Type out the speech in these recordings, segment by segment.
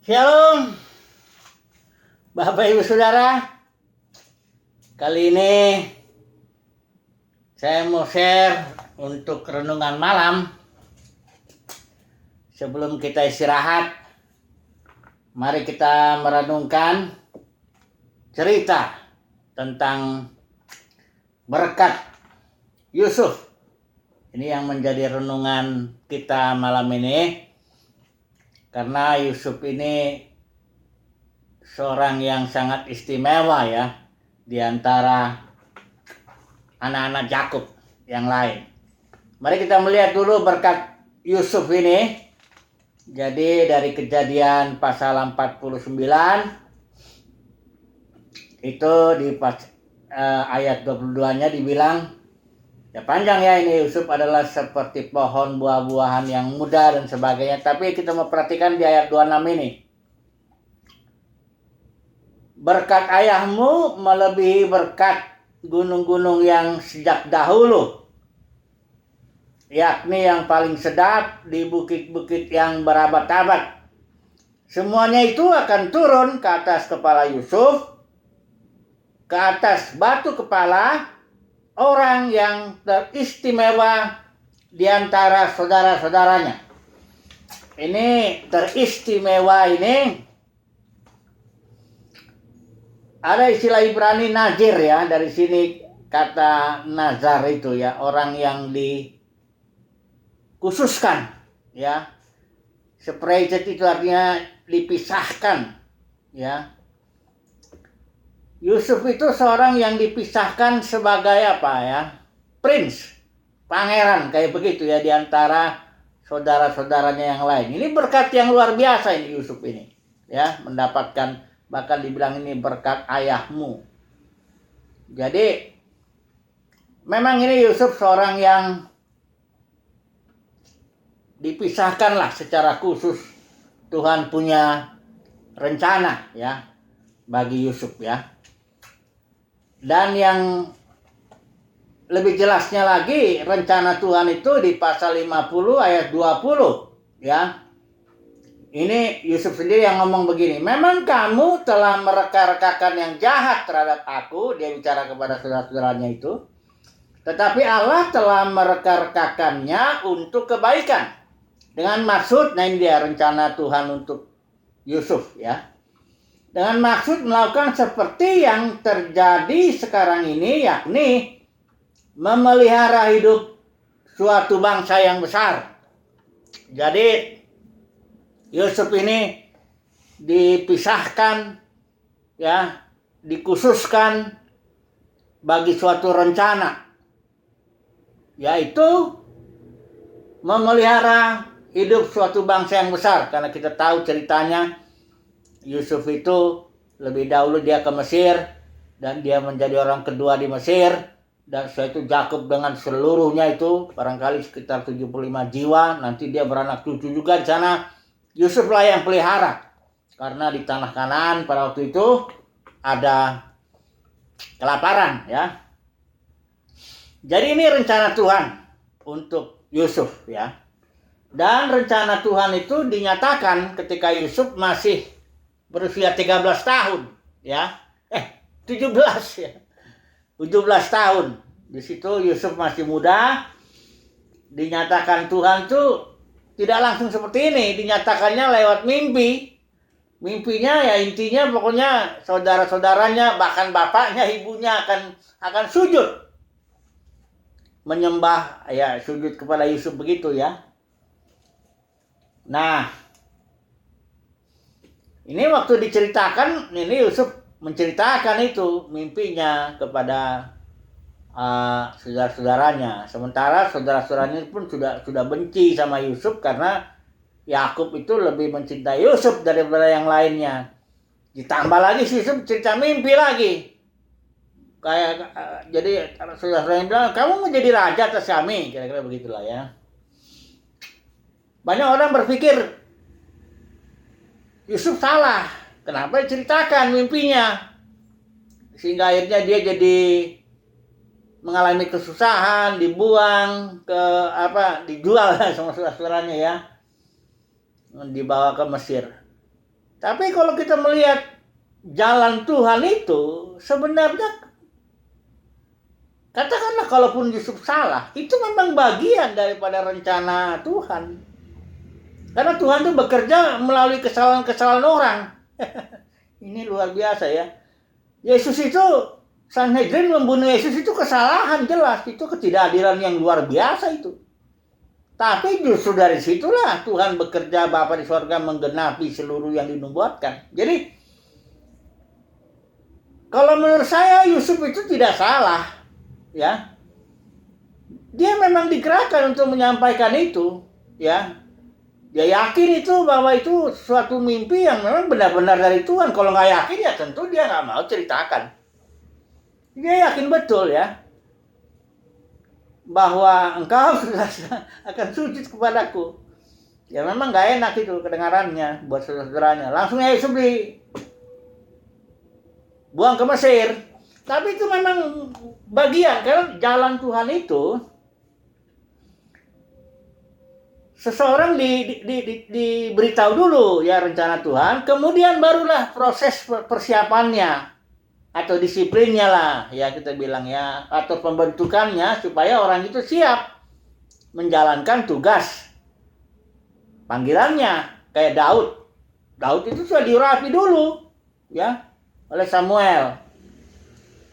Shalom, Bapak Ibu Saudara. Kali ini saya mau share untuk renungan malam. Sebelum kita istirahat, mari kita merenungkan cerita tentang berkat Yusuf. Ini yang menjadi renungan kita malam ini. Karena Yusuf ini seorang yang sangat istimewa ya di antara anak-anak Yakub yang lain. Mari kita melihat dulu berkat Yusuf ini. Jadi dari Kejadian pasal 49 itu di ayat 22-nya dibilang, ya panjang ya ini, Yusuf adalah seperti pohon buah-buahan yang muda dan sebagainya. Tapi kita mau perhatikan di ayat 26 ini. Berkat ayahmu melebihi berkat gunung-gunung yang sejak dahulu, yakni yang paling sedap di bukit-bukit yang berabad-abad. Semuanya itu akan turun ke atas kepala Yusuf, ke atas batu kepala orang yang teristimewa di antara saudara-saudaranya. Ini teristimewa ini ada istilah Ibrani Nazir ya, dari sini kata nazar itu ya, orang yang dikhususkan ya. Separated itu artinya dipisahkan ya. Yusuf itu seorang yang dipisahkan sebagai apa ya? Prince, pangeran kayak begitu ya di antara saudara-saudaranya yang lain. Ini berkat yang luar biasa ini Yusuf ini. Ya, mendapatkan, bahkan dibilang ini berkat ayahmu. Jadi memang ini Yusuf seorang yang dipisahkan lah secara khusus. Tuhan punya rencana ya bagi Yusuf ya. Dan yang lebih jelasnya lagi, rencana Tuhan itu di pasal 50 ayat 20 ya. Ini Yusuf sendiri yang ngomong begini, memang kamu telah mereka-rekakan yang jahat terhadap aku, dia bicara kepada saudara-saudaranya itu, tetapi Allah telah mereka-rekakannya untuk kebaikan. Dengan maksud, nah ini dia rencana Tuhan untuk Yusuf ya. Dengan maksud melakukan seperti yang terjadi sekarang ini, yakni memelihara hidup suatu bangsa yang besar. Jadi Yusuf ini dipisahkan ya, dikhususkan bagi suatu rencana, yaitu memelihara hidup suatu bangsa yang besar. Karena kita tahu ceritanya, Yusuf itu lebih dahulu dia ke Mesir dan dia menjadi orang kedua di Mesir, dan setelah itu Yakub dengan seluruhnya itu barangkali sekitar 75 jiwa, nanti dia beranak cucu juga di sana. Yusuf lah yang pelihara karena di tanah Kanaan pada waktu itu ada kelaparan ya. Jadi ini rencana Tuhan untuk Yusuf ya. Dan rencana Tuhan itu dinyatakan ketika Yusuf masih berusia 13 tahun ya. 17 ya. 17 tahun. Di situ Yusuf masih muda. Dinyatakan Tuhan tuh tidak langsung seperti ini, dinyatakannya lewat mimpi. Mimpinya ya intinya pokoknya saudara-saudaranya, bahkan bapaknya, ibunya akan sujud. Menyembah ya, sujud kepada Yusuf begitu ya. Nah, ini waktu diceritakan, ini Yusuf menceritakan itu mimpinya kepada saudara-saudaranya. Sementara saudara-saudaranya pun sudah benci sama Yusuf karena Yakub itu lebih mencintai Yusuf daripada yang lainnya. Ditambah lagi Yusuf cerita mimpi lagi. Kayak jadi saudara-saudaranya bilang, kamu mau jadi raja atas kami, kira-kira begitulah ya. Banyak orang berpikir Yusuf salah, kenapa diceritakan mimpinya, sehingga akhirnya dia jadi mengalami kesusahan, dibuang ke dijual sama saudara-saudaranya ya, dibawa ke Mesir. Tapi kalau kita melihat jalan Tuhan itu, sebenarnya katakanlah kalaupun Yusuf salah, itu memang bagian daripada rencana Tuhan. Karena Tuhan itu bekerja melalui kesalahan-kesalahan orang. Ini luar biasa ya. Yesus itu, Sanhedrin membunuh Yesus itu kesalahan jelas. Itu ketidakadilan yang luar biasa itu. Tapi justru dari situlah Tuhan bekerja, Bapa di sorga menggenapi seluruh yang dinubuatkan. Jadi, kalau menurut saya Yusuf itu tidak salah. Ya, dia memang digerakkan untuk menyampaikan itu. Ya, dia yakin itu bahwa itu suatu mimpi yang memang benar-benar dari Tuhan. Kalau nggak yakin ya tentu dia nggak mau ceritakan. Dia yakin betul ya bahwa engkau akan sujud kepadaku. Ya memang nggak enak itu kedengarannya buat saudara-saudaranya. Langsung Yesus dibuang ke Mesir. Tapi itu memang bagian, karena jalan Tuhan itu seseorang diberitahu dulu ya rencana Tuhan, kemudian barulah proses persiapannya atau disiplinnya lah ya kita bilang ya, atau pembentukannya supaya orang itu siap menjalankan tugas panggilannya. Kayak Daud itu sudah diurapi dulu ya oleh Samuel.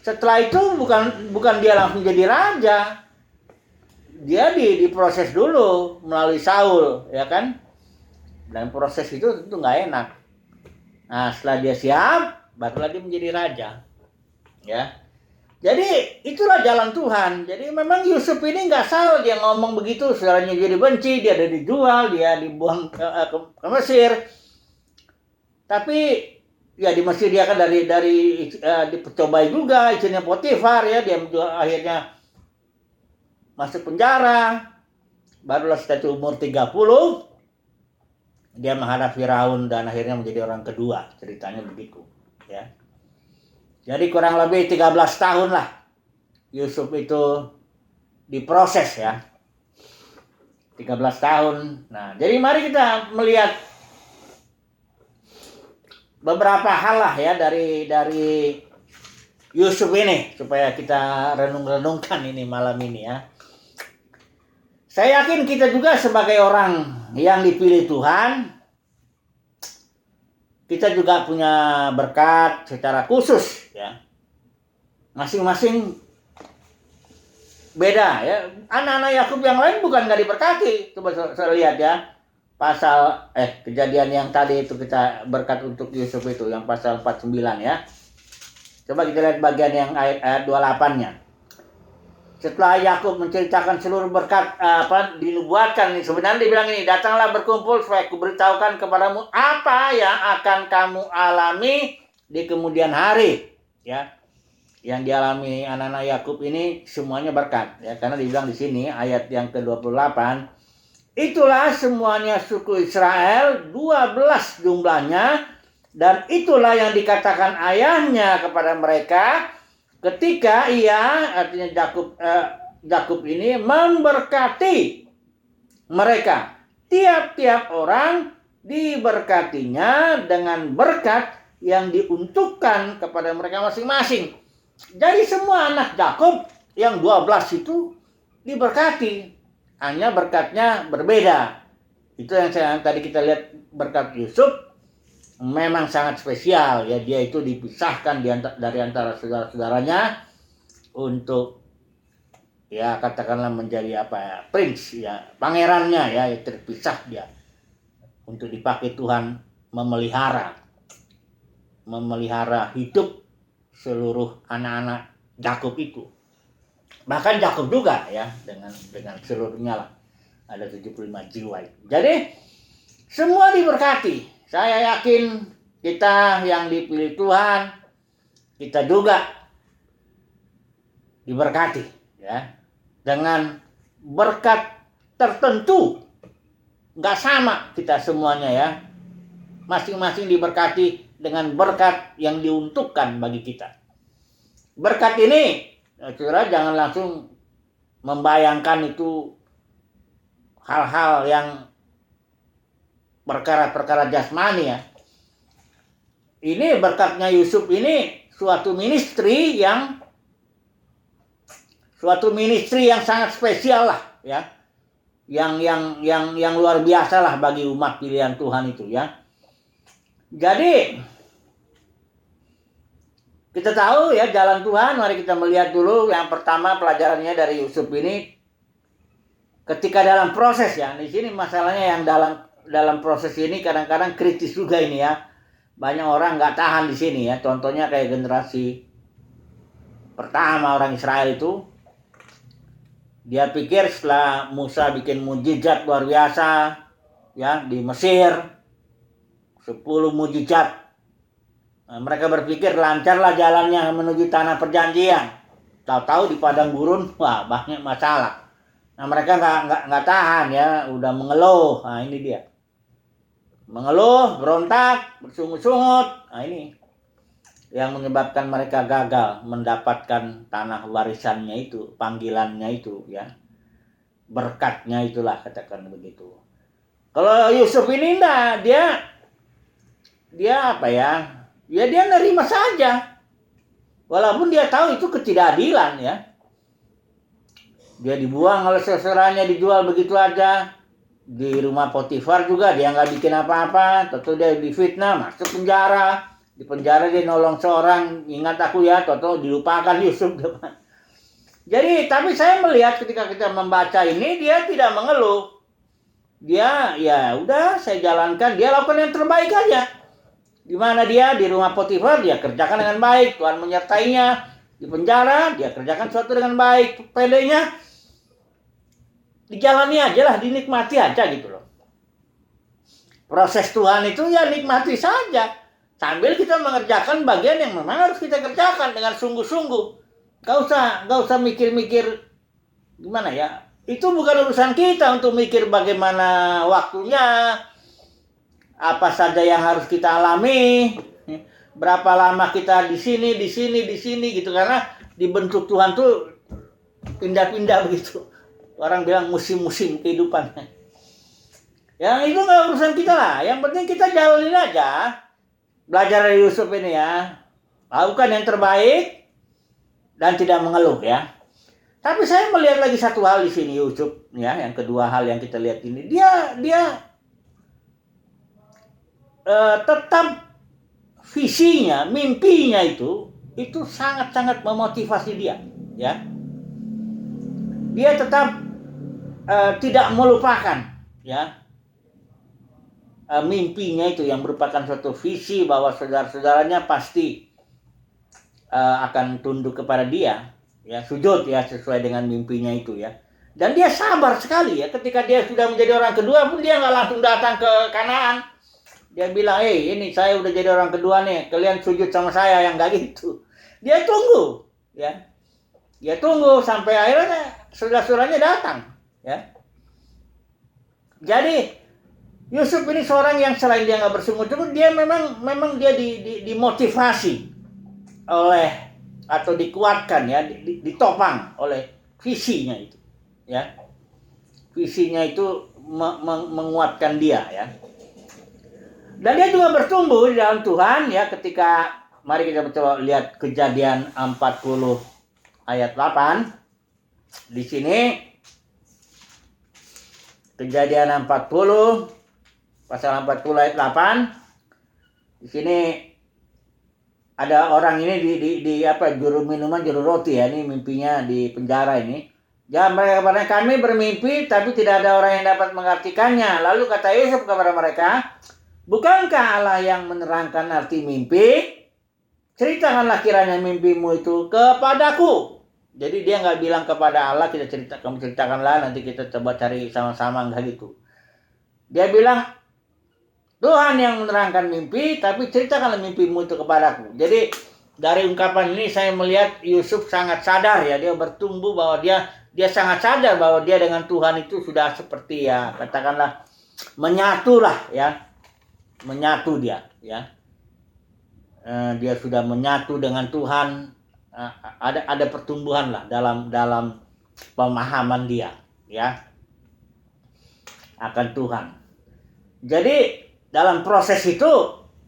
Setelah itu bukan dia langsung jadi raja, dia diproses dulu melalui Saul ya kan, dan proses itu tentu nggak enak. Nah setelah dia siap barulah dia menjadi raja ya. Jadi itulah jalan Tuhan. Jadi memang Yusuf ini nggak salah dia ngomong begitu, saudaranya jadi benci, dia ada dijual, dia dibuang ke Mesir. Tapi ya di Mesir dia kan dari dipercobai juga istrinya Potifar ya, dia akhirnya masuk penjara. Barulah setelah umur 30 dia menghadap Firaun dan akhirnya menjadi orang kedua, ceritanya begitu ya. Jadi kurang lebih 13 tahun lah Yusuf itu diproses ya. 13 tahun. Nah, jadi mari kita melihat beberapa hal lah ya dari Yusuf ini supaya kita renung-renungkan ini malam ini ya. Saya yakin kita juga sebagai orang yang dipilih Tuhan, kita juga punya berkat secara khusus ya. Masing-masing beda ya. Anak-anak Yakub yang lain bukan nggak diberkati. Coba saya lihat ya. Pasal kejadian yang tadi itu kita berkat untuk Yusuf itu yang pasal 49 ya. Coba kita lihat bagian yang ayat 28-nya. Setelah Yakub menceritakan seluruh berkat dinubuatkan, sebenarnya dibilang ini, datanglah berkumpul supaya kuberitahukan kepadamu apa yang akan kamu alami di kemudian hari ya. Yang dialami anak-anak Yakub ini semuanya berkat ya, karena dibilang di sini ayat yang ke-28, itulah semuanya suku Israel 12 jumlahnya, dan itulah yang dikatakan ayahnya kepada mereka ketika ia, artinya Yakub ini memberkati mereka. Tiap-tiap orang diberkatinya dengan berkat yang diuntukkan kepada mereka masing-masing. Jadi semua anak Yakub yang 12 itu diberkati, hanya berkatnya berbeda. Itu yang tadi kita lihat berkat Yusuf memang sangat spesial ya, dia itu dipisahkan dari antara saudara-saudaranya untuk ya katakanlah menjadi prince ya, pangerannya ya, terpisah dia untuk dipakai Tuhan memelihara hidup seluruh anak-anak Yakub itu. Bahkan Yakub juga ya dengan seluruhnya lah, ada 75 jiwa. Jadi semua diberkati. Saya yakin kita yang dipilih Tuhan, kita juga diberkati ya, dengan berkat tertentu. Nggak sama kita semuanya ya. Masing-masing diberkati dengan berkat yang diuntukkan bagi kita. Berkat ini, saudara jangan langsung membayangkan itu hal-hal yang perkara-perkara jasmani ya. ini berkatnya Yusuf ini suatu ministry yang sangat spesial lah ya. Yang luar biasa lah bagi umat pilihan Tuhan itu ya. Jadi kita tahu ya jalan Tuhan. Mari kita melihat dulu yang pertama pelajarannya dari Yusuf ini. Ketika dalam proses ya, di sini masalahnya yang dalam proses ini kadang-kadang kritis juga ini ya. Banyak orang nggak tahan di sini ya. Contohnya kayak generasi pertama orang Israel itu. Dia pikir setelah Musa bikin mujizat luar biasa ya di Mesir 10 mujizat. Nah, mereka berpikir lancarlah jalannya menuju tanah perjanjian. Tahu-tahu di padang gurun wah banyak masalah. Nah, mereka nggak tahan ya, udah mengeluh. Nah, ini dia. Mengeluh, berontak, bersungut-sungut. Nah, ini yang menyebabkan mereka gagal mendapatkan tanah warisannya itu, panggilannya itu ya. Berkatnya itulah, katakan begitu. Kalau Yusuf ini enggak, dia apa ya? Ya dia nerima saja. Walaupun dia tahu itu ketidakadilan ya. Dia dibuang oleh saudaranya, dijual begitu aja. Di rumah Potifar juga dia nggak bikin apa-apa, tentu dia difitnah, masuk penjara. Di penjara dia nolong seorang, ingat aku ya, toto dilupakan Yusuf. Jadi, tapi saya melihat ketika kita membaca ini, dia tidak mengeluh. Dia, ya udah saya jalankan, dia lakukan yang terbaik aja. Di mana dia, di rumah Potifar, dia kerjakan dengan baik, Tuhan menyertainya. Di penjara, dia kerjakan sesuatu dengan baik. Pedenya, dijalani aja lah, dinikmati aja gitu loh. Proses Tuhan itu ya nikmati saja. Sambil kita mengerjakan bagian yang memang harus kita kerjakan dengan sungguh-sungguh. Gak usah mikir-mikir gimana ya. Itu bukan urusan kita untuk mikir bagaimana waktunya. Apa saja yang harus kita alami. Berapa lama kita di sini gitu. Karena dibentuk Tuhan tuh pindah-pindah begitu. Orang bilang musim-musim kehidupan. Yang itu gak urusan kita lah. Yang penting kita jalanin aja. Belajar dari Yusuf ini ya, lakukan yang terbaik dan tidak mengeluh ya. Tapi saya melihat lagi satu hal di sini Yusuf ya, yang kedua hal yang kita lihat ini, dia tetap visinya, mimpinya itu sangat-sangat memotivasi dia ya. Dia tetap tidak melupakan ya. Mimpinya itu yang merupakan suatu visi bahwa saudara-saudaranya pasti akan tunduk kepada dia ya, sujud ya sesuai dengan mimpinya itu ya. Dan dia sabar sekali ya, ketika dia sudah menjadi orang kedua pun dia nggak langsung datang ke Kanaan. Dia bilang, ini saya udah jadi orang kedua nih, kalian sujud sama saya, yang nggak gitu. Dia tunggu ya, dia tunggu sampai akhirnya saudara-saudaranya datang ya. Jadi Yusuf ini seorang yang selain dia nggak bersungut-sungut, dia memang dia dimotivasi oleh atau dikuatkan ya, ditopang oleh visinya itu, ya. Visinya itu menguatkan dia ya. Dan dia juga bertumbuh di dalam Tuhan ya, ketika mari kita coba lihat Kejadian 40 ayat 8. Di sini Kejadian 40 pasal 40 ayat 8. Di sini ada orang ini di juru minuman, juru roti ya, ini mimpinya di penjara ini. Ya, mereka kepada kami bermimpi tapi tidak ada orang yang dapat mengartikannya. Lalu kata Yusuf kepada mereka, bukankah Allah yang menerangkan arti mimpi? Ceritakanlah kiranya mimpimu itu kepadaku. Jadi dia nggak bilang kepada Allah, kamu ceritakanlah, nanti kita coba cari sama-sama, nggak gitu. Dia bilang, Tuhan yang menerangkan mimpi, tapi ceritakanlah mimpimu itu kepadaku. Jadi dari ungkapan ini saya melihat Yusuf sangat sadar ya, dia bertumbuh bahwa dia sangat sadar bahwa dia dengan Tuhan itu sudah seperti ya, katakanlah menyatu lah ya, menyatu dia ya. Dia sudah menyatu dengan Tuhan, ada pertumbuhan lah dalam pemahaman dia ya akan Tuhan. Jadi dalam proses itu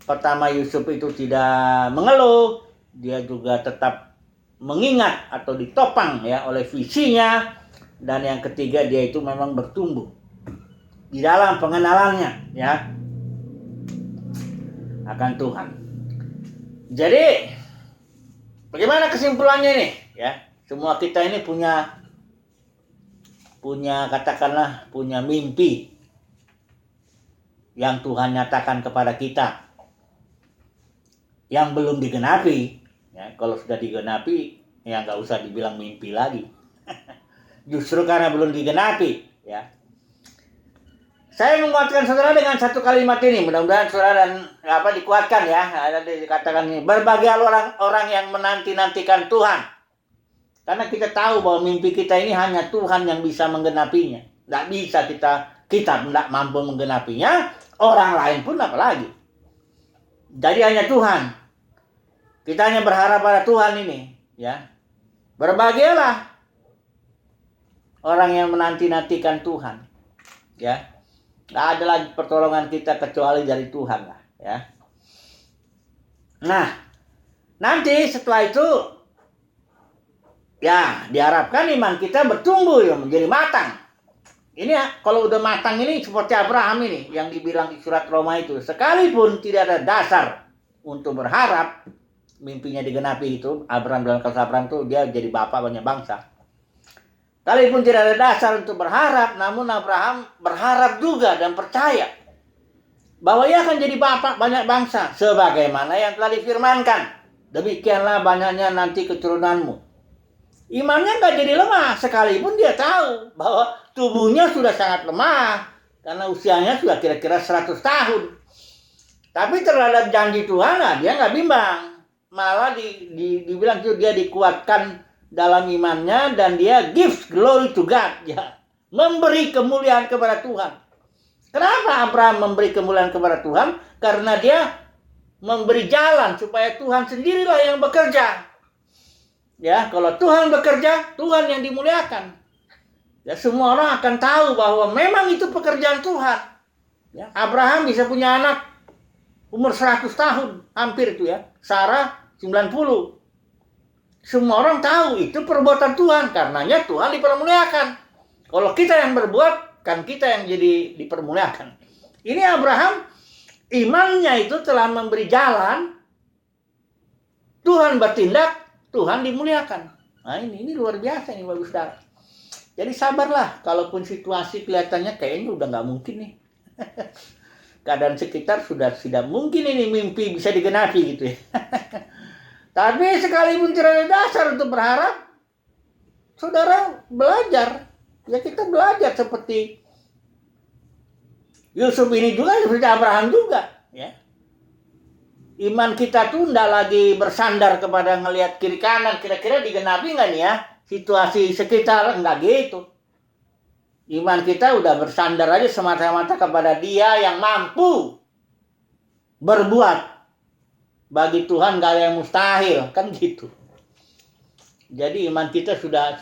pertama Yusuf itu tidak mengeluh, dia juga tetap mengingat atau ditopang ya oleh visinya, dan yang ketiga dia itu memang bertumbuh di dalam pengenalannya ya akan Tuhan. Jadi bagaimana kesimpulannya nih ya? Semua kita ini punya katakanlah punya mimpi yang Tuhan nyatakan kepada kita yang belum digenapi ya. Kalau sudah digenapi ya nggak usah dibilang mimpi lagi. Justru karena belum digenapi ya. Saya menguatkan saudara dengan satu kalimat ini, mudah-mudahan saudara dan dikuatkan ya. Ada dikatakan ini, berbagai orang yang menanti-nantikan Tuhan. Karena kita tahu bahwa mimpi kita ini hanya Tuhan yang bisa menggenapinya. Tidak bisa kita tidak mampu menggenapinya, orang lain pun apalagi. Jadi hanya Tuhan. Kita hanya berharap pada Tuhan ini, ya. Berbahagialah orang yang menanti-nantikan Tuhan, ya. Tidak ada lagi pertolongan kita kecuali dari Tuhan lah, ya. Nah, nanti setelah itu ya diharapkan iman kita bertumbuh ya, menjadi matang. Ini ya, kalau udah matang ini seperti Abraham ini yang dibilang di surat Roma itu, sekalipun tidak ada dasar untuk berharap mimpinya digenapi itu, Abraham dalam kasus Abraham itu dia jadi bapak banyak bangsa. Sekalipun tidak ada dasar untuk berharap, namun Abraham berharap juga dan percaya bahwa ia akan jadi bapak banyak bangsa sebagaimana yang telah difirmankan. Demikianlah banyaknya nanti keturunanmu. Imannya nggak jadi lemah, sekalipun dia tahu bahwa tubuhnya sudah sangat lemah karena usianya sudah kira-kira 100 tahun. Tapi terhadap janji Tuhan, dia nggak bimbang. Malah dibilang itu dia dikuatkan dalam imannya dan dia gives glory to God, ya, memberi kemuliaan kepada Tuhan. Kenapa Abraham memberi kemuliaan kepada Tuhan? Karena dia memberi jalan supaya Tuhan sendirilah yang bekerja. Ya, kalau Tuhan bekerja, Tuhan yang dimuliakan. Ya, semua orang akan tahu bahwa memang itu pekerjaan Tuhan. Ya, Abraham bisa punya anak umur 100 tahun, hampir itu ya. Sarah 90. Semua orang tahu itu perbuatan Tuhan, karenanya Tuhan dipermuliakan. Kalau kita yang berbuat, kan kita yang jadi dipermuliakan. Ini Abraham, imannya itu telah memberi jalan, Tuhan bertindak, Tuhan dimuliakan. Nah ini luar biasa ini bagus saudara. Jadi sabarlah, kalaupun situasi kelihatannya kayaknya udah nggak mungkin nih. Keadaan sekitar sudah tidak mungkin ini mimpi bisa digenapi gitu ya. Tapi sekalipun tidak ada dasar untuk berharap, saudara belajar. Ya kita belajar seperti Yusuf ini juga, seperti Abraham juga. Ya. Iman kita tuh tidak lagi bersandar kepada ngelihat kiri kanan, kira-kira digenapi nggak nih ya? Situasi sekitar, enggak gitu. Iman kita udah bersandar aja semata-mata kepada Dia yang mampu berbuat. Bagi Tuhan gak ada yang mustahil, kan gitu. Jadi iman kita sudah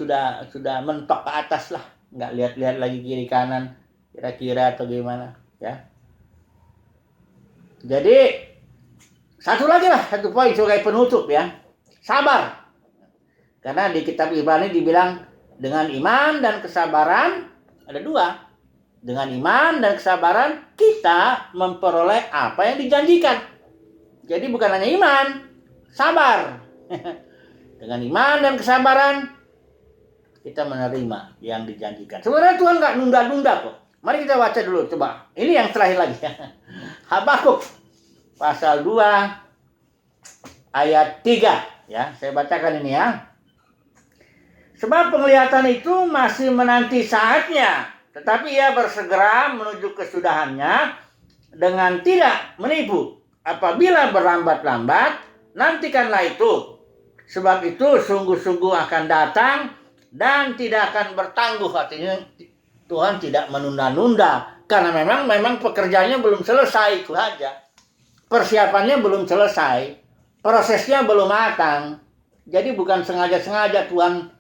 mentok ke atas lah, nggak lihat-lihat lagi kiri kanan, kira-kira atau gimana, ya. Jadi satu poin sebagai penutup ya, sabar. Karena di kitab Ibrani dibilang dengan iman dan kesabaran ada dua. Dengan iman dan kesabaran kita memperoleh apa yang dijanjikan. Jadi bukan hanya iman, sabar. Dengan iman dan kesabaran kita menerima yang dijanjikan. Sebenarnya Tuhan nggak nunda-nunda kok. Mari kita baca dulu coba. Ini yang terakhir lagi. Habakuk pasal 2 ayat 3 ya. Saya bacakan ini ya. Sebab penglihatan itu masih menanti saatnya, tetapi ia bersegera menuju kesudahannya dengan tidak menipu. Apabila berlambat-lambat, nantikanlah itu. Sebab itu sungguh-sungguh akan datang dan tidak akan bertangguh. Artinya Tuhan tidak menunda-nunda. Karena memang pekerjaannya belum selesai, itu aja. Persiapannya belum selesai. Prosesnya belum matang. Jadi bukan sengaja-sengaja Tuhan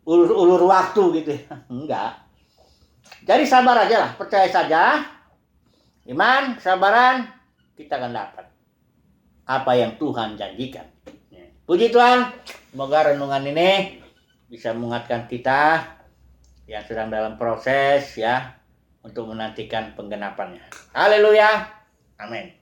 ulur waktu gitu. Enggak. Jadi sabar aja lah, percaya saja. Iman, kesabaran, kita akan dapat apa yang Tuhan janjikan. Puji Tuhan, semoga renungan ini bisa menguatkan kita yang sedang dalam proses ya untuk menantikan penggenapannya. Haleluya. Amin.